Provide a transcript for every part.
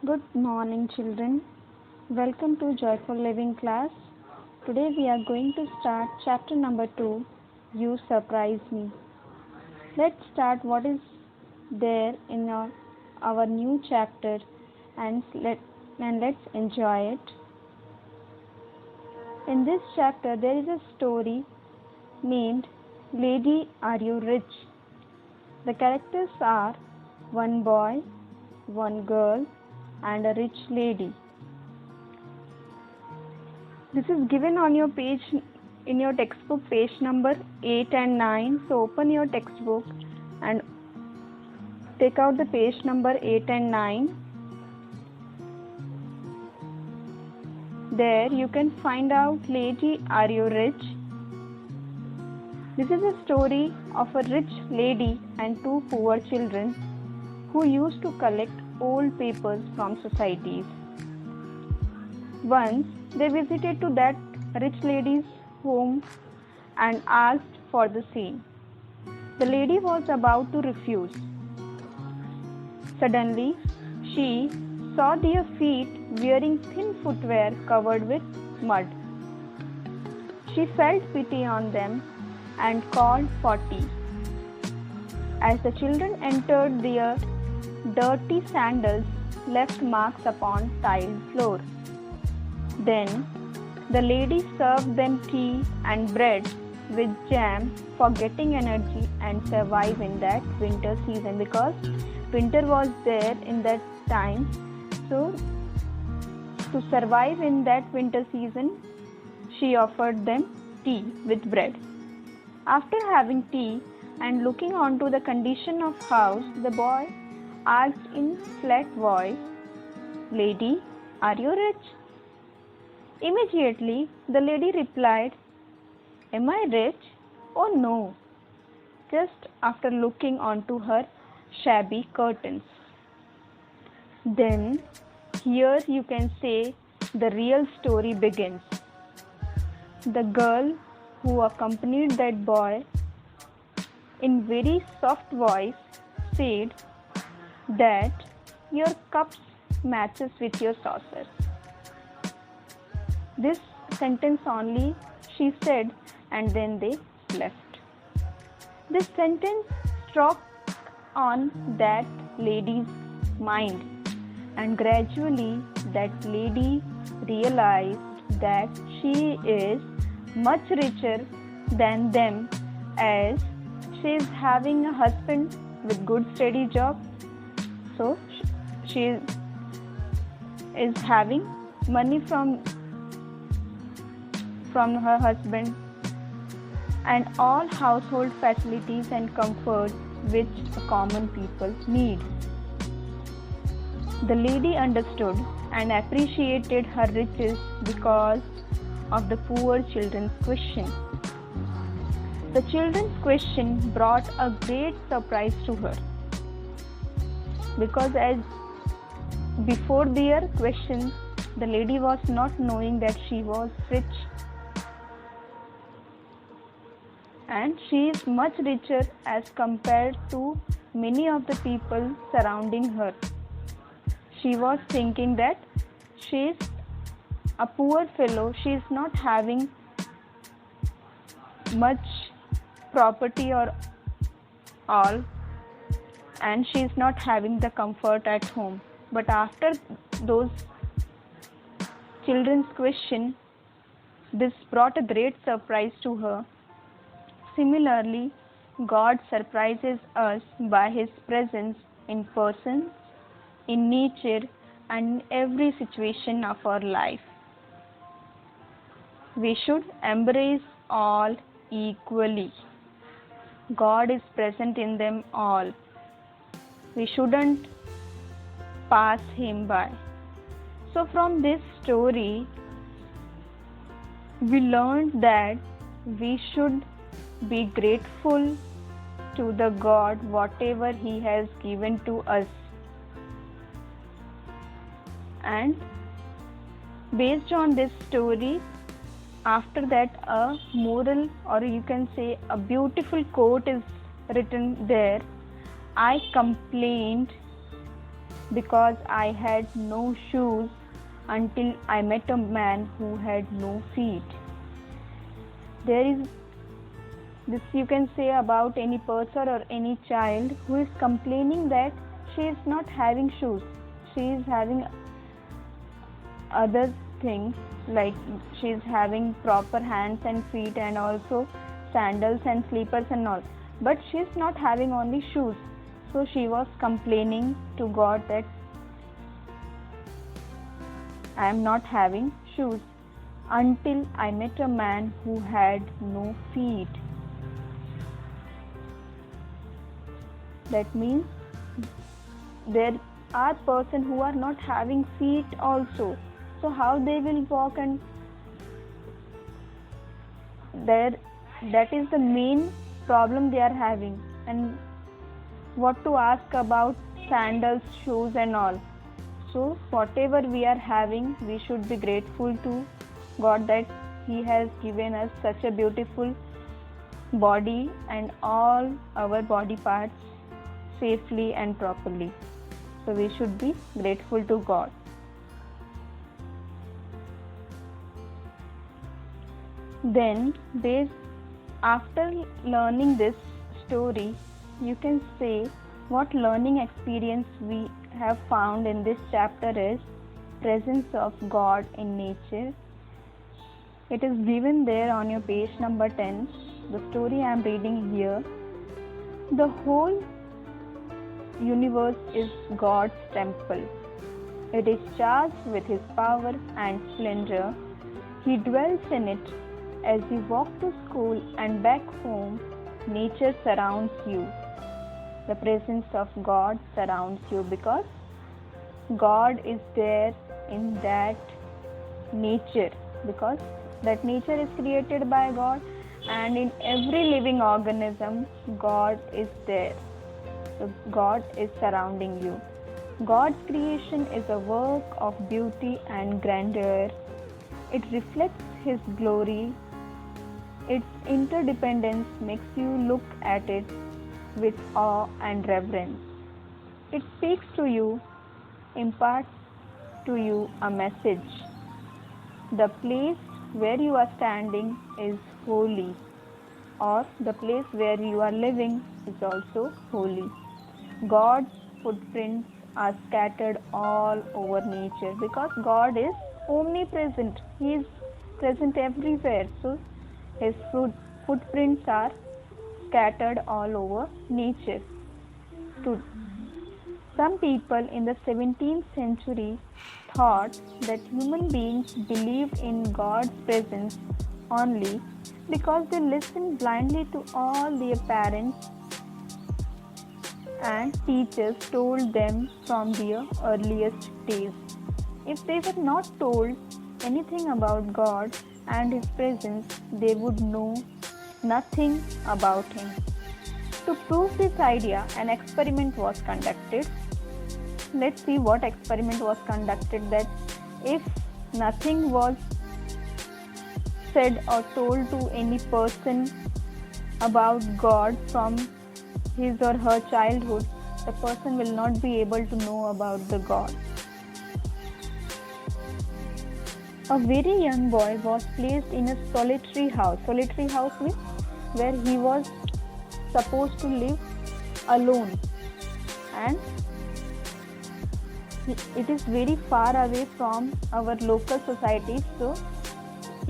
Good morning, children. Welcome to Joyful Living class. Today we are going to start chapter number 2, You Surprise Me. Let's start what is there in our new chapter and let's enjoy it. In this chapter there is a story named Lady, Are You Rich? The characters are one boy, one girl, and a rich lady. This is given on your page in your textbook, page number 8 and 9. So open your textbook and take out the page number 8 and 9. There you can find out Lady, Are You Rich? This is a story of a rich lady and two poor children who used to collect old papers from societies. Once they visited to that rich lady's home and asked for the same. The lady was about to refuse. Suddenly, she saw their feet wearing thin footwear covered with mud. She felt pity on them and called for tea. As the children entered, their dirty sandals left marks upon tiled floor. Then the lady served them tea and bread with jam for getting energy and survive in that winter season, because winter was there in that time. So to survive in that winter season, she offered them tea with bread. After having tea and looking onto the condition of house, the boy asked in flat voice, Lady, are you rich? Immediately the lady replied, Am I rich? Oh no, just after looking onto her shabby curtains. Then here you can say the real story begins. The girl who accompanied that boy in very soft voice said that your cups matches with your saucer. This sentence only she said, and then they left. This sentence struck on that lady's mind, and gradually that lady realized that she is much richer than them, as she is having a husband with good steady job. So she is having money from her husband and all household facilities and comforts which common people need. The lady understood and appreciated her riches because of the poor children's question. The children's question brought a great surprise to her, because as before their questions, the lady was not knowing that she was rich, and she is much richer as compared to many of the people surrounding her. She was thinking that she is a poor fellow, she is not having much property or all, and she is not having the comfort at home. But after those children's question, this brought a great surprise to her. Similarly, God surprises us by His presence in persons, in nature, and in every situation of our life. We should embrace all equally. God is present in them all. We shouldn't pass Him by. So from this story, we learned that we should be grateful to the God whatever He has given to us. And based on this story, after that a moral, or you can say a beautiful quote is written there. I complained because I had no shoes until I met a man who had no feet. There is this you can say about any person or any child who is complaining that she is not having shoes. She is having other things like she is having proper hands and feet and also sandals and slippers and all. But she is not having only shoes. So she was complaining to God that I am not having shoes until I met a man who had no feet. That means there are persons who are not having feet also. So how they will walk, and that is the main problem they are having. And what to ask about sandals, shoes and all. So whatever we are having, we should be grateful to God that He has given us such a beautiful body and all our body parts safely and properly. So we should be grateful to God. Then after learning this story, you can say what learning experience we have found in this chapter is presence of God in nature. It is given there on your page number 10. The story I am reading here. The whole universe is God's temple. It is charged with His power and splendor. He dwells in it. As you walk to school and back home, nature surrounds you. The presence of God surrounds you because God is there in that nature, because that nature is created by God, and in every living organism God is there. So God is surrounding you. God's creation is a work of beauty and grandeur. It reflects His glory. Its interdependence makes you look at it with awe and reverence. It speaks to you, imparts to you a message. The place where you are standing is holy, or the place where you are living is also holy. God's footprints are scattered all over nature because God is omnipresent. He is present everywhere. So His footprints are scattered all over nature. Some people in the 17th century thought that human beings believed in God's presence only because they listened blindly to all their parents and teachers told them from their earliest days. If they were not told anything about God and His presence, they would know nothing about Him. To prove this idea, an experiment was conducted. Let's see what experiment was conducted, that if nothing was said or told to any person about God from his or her childhood, the person will not be able to know about the God. A very young boy was placed in a solitary house. Solitary house means where he was supposed to live alone, and it is very far away from our local society, so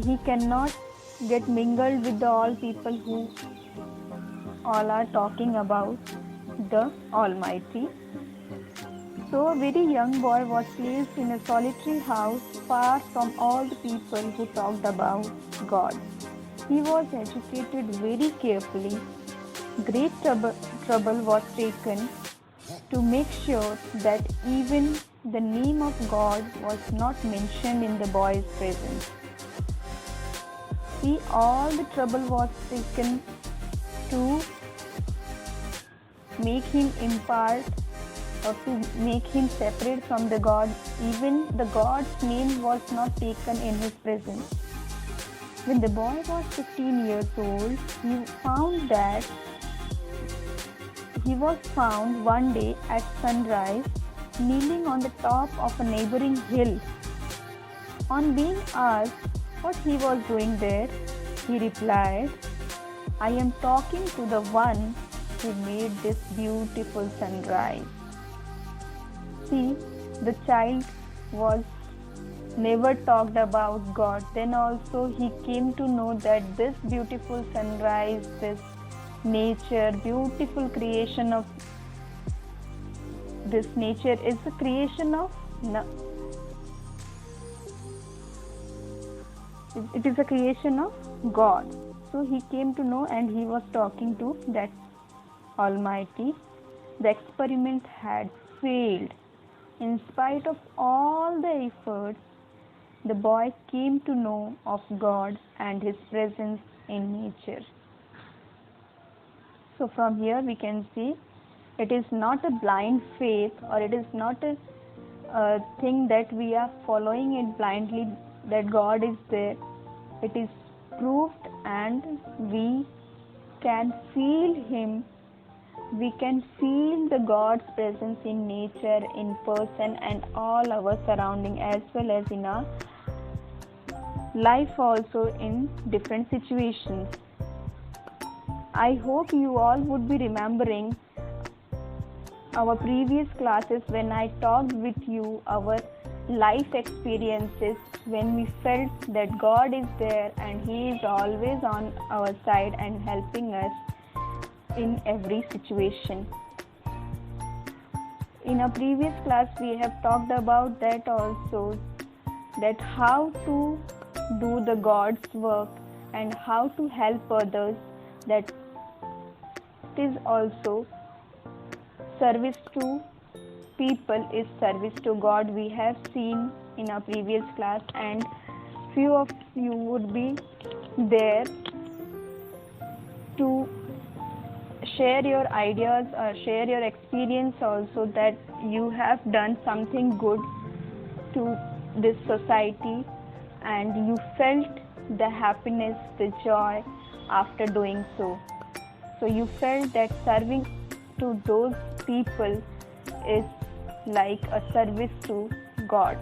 he cannot get mingled with the all people who all are talking about the Almighty. So a very young boy was placed in a solitary house far from all the people who talked about God. He was educated very carefully. Great trouble was taken to make sure that even the name of God was not mentioned in the boy's presence. See, all the trouble was taken to make him impart or to make him separate from the God. Even the God's name was not taken in his presence. When the boy was 15 years old, he was found one day at sunrise kneeling on the top of a neighboring hill. On being asked what he was doing there, he replied, "I am talking to the one who made this beautiful sunrise." See, the child was never talked about God. Then also he came to know that this beautiful sunrise, this nature, beautiful creation of this nature is a creation of it is a creation of God. So he came to know, and he was talking to that Almighty. The experiment had failed. In spite of all the efforts, the boy came to know of God and His presence in nature. So from here we can see it is not a blind faith, or it is not a thing that we are following it blindly, that God is there. It is proved, and we can feel Him. We can feel the God's presence in nature, in person, and all our surrounding, as well as in our life also in different situations. I hope you all would be remembering our previous classes when I talked with you our life experiences, when we felt that God is there and He is always on our side and helping us in every situation. In a previous class we have talked about that also, that how to do the God's work and how to help others, that it is also service to people is service to God. We have seen in our previous class, and few of you would be there to share your ideas or share your experience also, that you have done something good to this society and you felt the happiness, the joy after doing so. So you felt that serving to those people is like a service to God.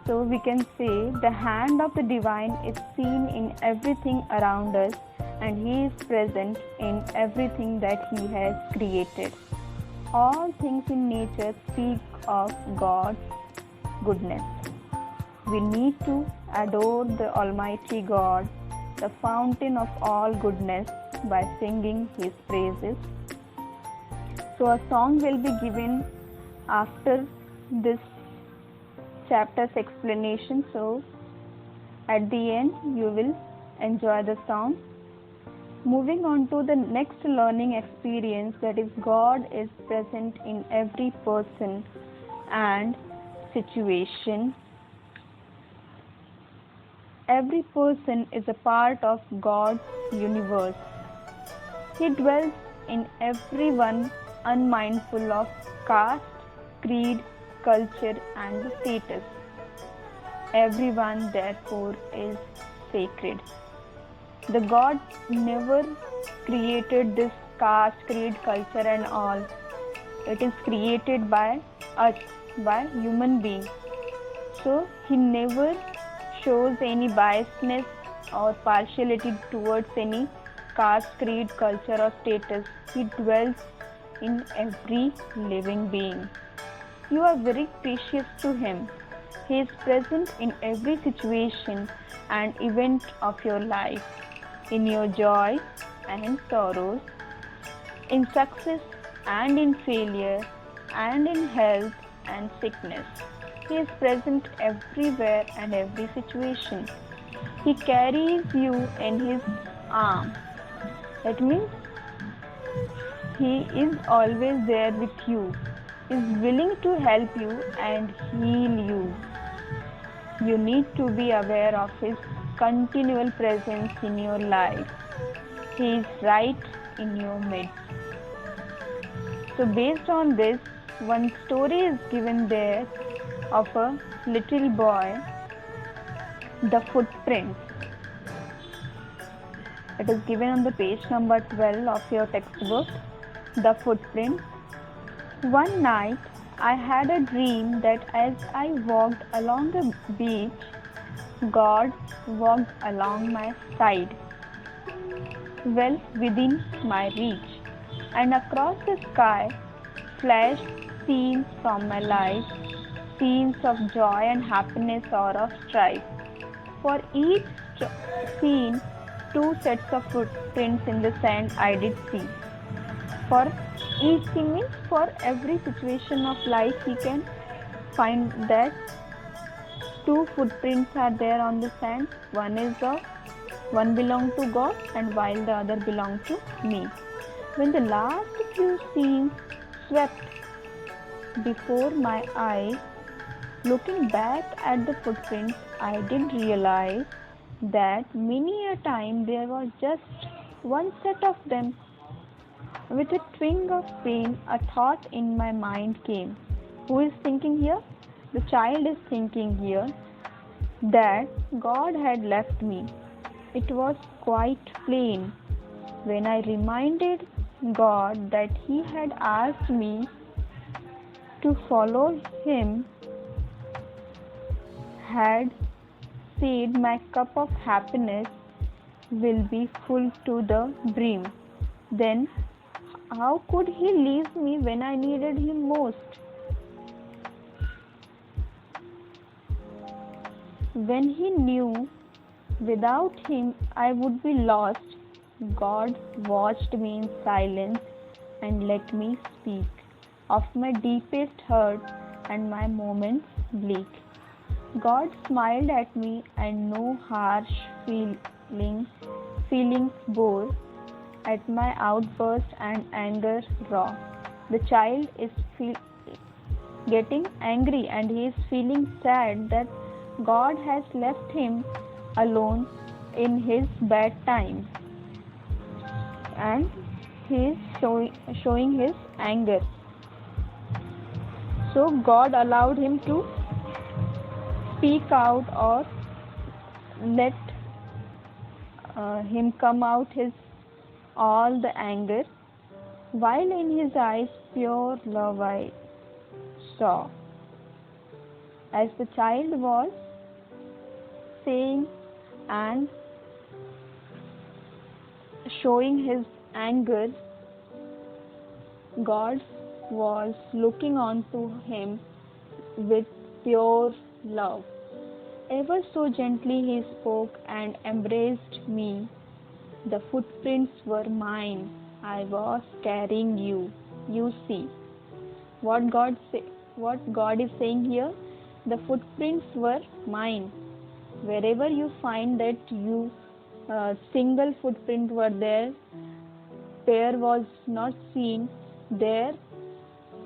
So we can say the hand of the divine is seen in everything around us, and He is present in everything that He has created. All things in nature speak of God's goodness. We need to adore the Almighty God, the fountain of all goodness, by singing His praises. So a song will be given after this chapter's explanation. So at the end you will enjoy the song. Moving on to the next learning experience, that is God is present in every person and situation. Every person is a part of God's universe. He dwells in everyone, unmindful of caste, creed, culture, and status. Everyone, therefore, is sacred. The God never created this caste, creed, culture, and all. It is created by us, by human beings. So He never shows any biasness or partiality towards any caste, creed, culture, or status. He dwells in every living being. You are very precious to Him. He is present in every situation and event of your life, in your joy and sorrows, in success and in failure, and in health and sickness. He is present everywhere and every situation. He carries you in His arms. That means He is always there with you, is willing to help you and heal you. You need to be aware of His continual presence in your life. He is right in your midst. So based on this, one story is given there of a little boy, the footprints. It is given on the page number 12 of your textbook, the footprints. One night, I had a dream that as I walked along the beach, God walked along my side, well within my reach, and across the sky flashed scenes from my life, scenes of joy and happiness or of strife. For each scene, two sets of footprints in the sand I did see. For each scene means for every situation of life, we can find that two footprints are there on the sand. One belong to God and while the other belong to me. When the last few scenes swept before my eyes, looking back at the footprints, I did realize that many a time there was just one set of them. With a twinge of pain, a thought in my mind came. Who is thinking here? The child is thinking here that God had left me. It was quite plain when I reminded God that He had asked me to follow Him, had said my cup of happiness will be full to the brim. Then how could He leave me when I needed Him most? When He knew without Him I would be lost, God watched me in silence and let me speak of my deepest hurt and my moments bleak. God smiled at me and no harsh feelings bore at my outburst and anger raw. The child is getting angry and he is feeling sad that God has left him alone in his bad times, and he is showing his anger. So God allowed him to speak out or let him come out his all the anger, while in his eyes pure love I saw. As the child was saying and showing his anger, God was looking on to him with pure love. Ever so gently he spoke and embraced me. The footprints were mine. I was carrying you. You see what God is saying here. The footprints were mine. Wherever you find that you single footprint were there, pair was not seen, their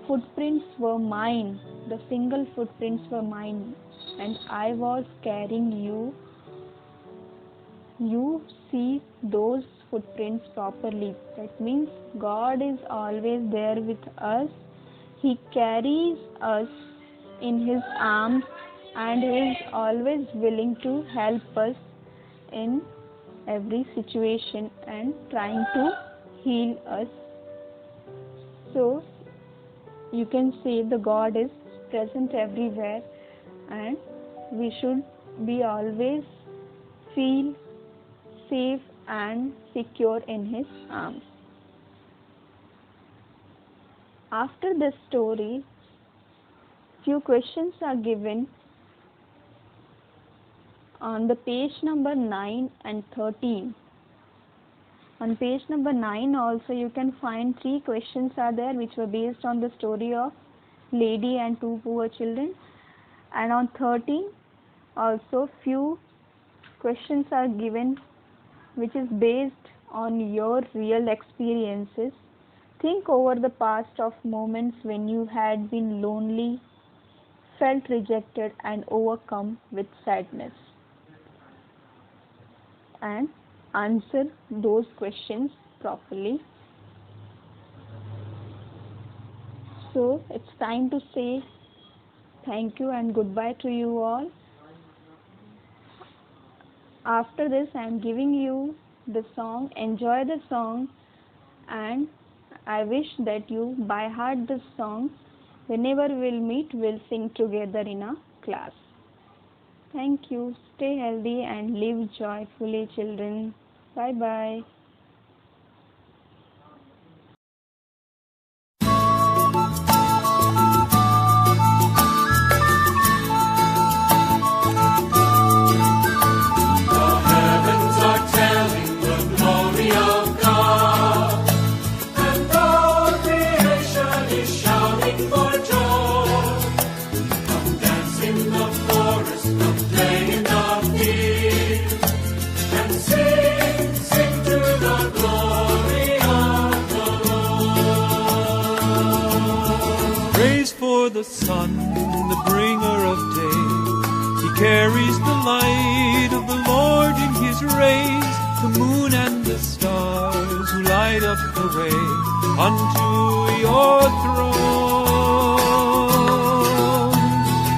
footprints were mine. The single footprints were mine, and I was carrying you. You see those footprints properly. That means God is always there with us. He carries us in His arms and He is always willing to help us in every situation and trying to heal us. So you can say the God is present everywhere, and we should be always feel safe and secure in His arms. After this story, few questions are given on the page number 9 and 13. On page number 9 also you can find 3 questions are there which were based on the story of lady and 2 poor children, and on 13 also few questions are given which is based on your real experiences. Think over the past of moments when you had been lonely, felt rejected and overcome with sadness, and answer those questions properly. So it's time to say thank you and goodbye to you all. After this I am giving you the song. Enjoy the song, and I wish that you by heart this song Whenever we'll meet, we'll sing together in a class. Thank you. Stay healthy and live joyfully, children. Bye bye. The sun, the bringer of day, he carries the light of the Lord in his rays. The moon and the stars who light up the way unto your throne.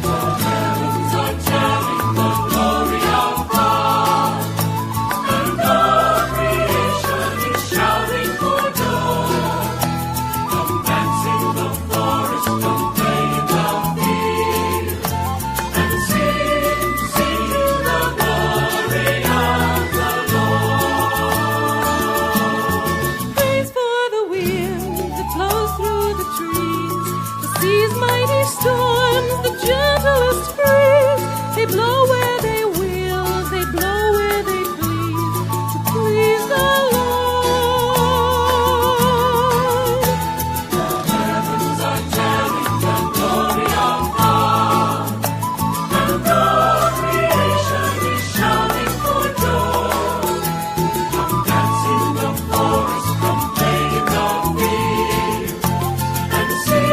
The heavens are telling the glory of God, and all creation is shouting for joy. Come dance in the forest, come storms, the gentlest breeze, they blow where they will, they blow where they please, to please the Lord. The heavens are telling the glory of God, and all creation is shouting for joy. Come dance in the forest, come play in the field, and sing.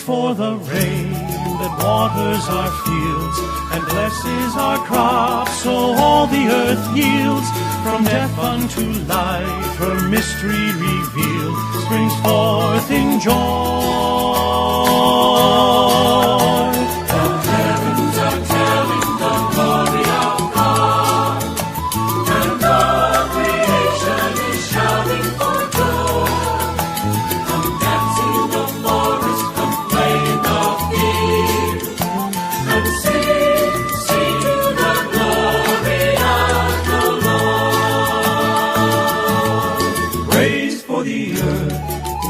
For the rain that waters our fields and blesses our crops, so all the earth yields. From death unto life, her mystery revealed, springs forth in joy. The heavens are telling the glory of God, and all creation is shouting for joy. Come dance in the forest,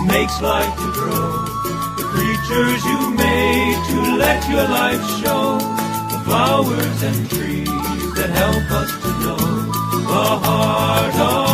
makes life to grow, the creatures you made to let your life show, the flowers and trees that help us to know the heart of